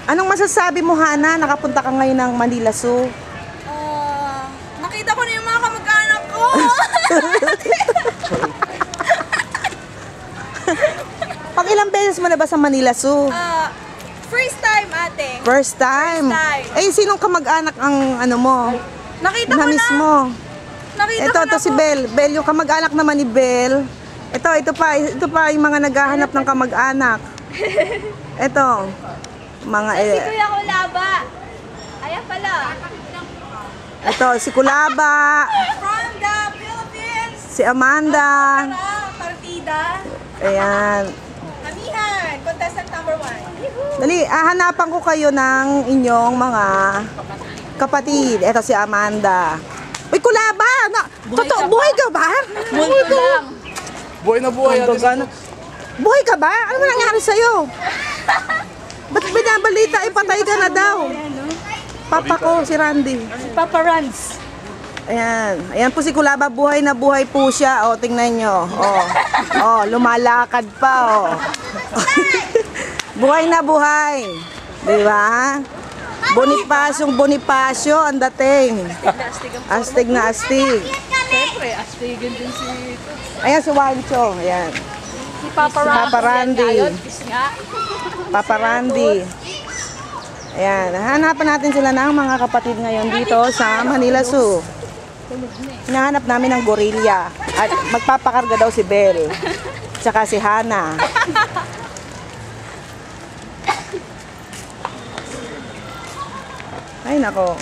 Anong masasabi mo, Hana? Nakapunta ka ngayon ng Manila Zoo. Nakita ko na yung mga kamag-anak ko. Pag ilang beses mo na ba sa Manila Zoo? First time, ate. First time? First time. Eh, sinong kamag-anak ang ano mo? Nakita ko Na na. mismo. Nakita Ito, ko na si Bel. Bel, yung kamag-anak naman ni Bel. Ito pa yung mga naghahanap ng kamag-anak. Ito. Mga Si Kuya Kulaba. Ayan pala. Ito, si Kulaba. From the Philippines. Si Amanda. Partida. Ayan. Amihan. Contestant number 1. Dali, hahanapan ko kayo ng inyong mga kapatid. Ito si Amanda. Uy, Kulaba! Buhay ka ba? Multo lang. Buhay na buhay. Buhay ka ba? Ano ba nangyari sa'yo? Ba't binabalita? Ipatay ka na daw. Papa ko, si Randy. Papa Runs. Ayan. Ayan po si Kulaba. Buhay na buhay po siya. O, tingnan nyo. O, lumalakad pa. O. Buhay na buhay. Diba? Bonifacio ang dating. Astig na astig. Siyempre, astigin din si... Ayan si Wancho. Ayan. Si Papa Si Papa Randy. nga. Papa Randy. Ayan. Hanapan natin sila ng mga kapatid ngayon dito sa Manila Zoo. Hinahanap namin ng gorilla. At magpapakarga daw si Bel. Tsaka si Hana. Ay nako.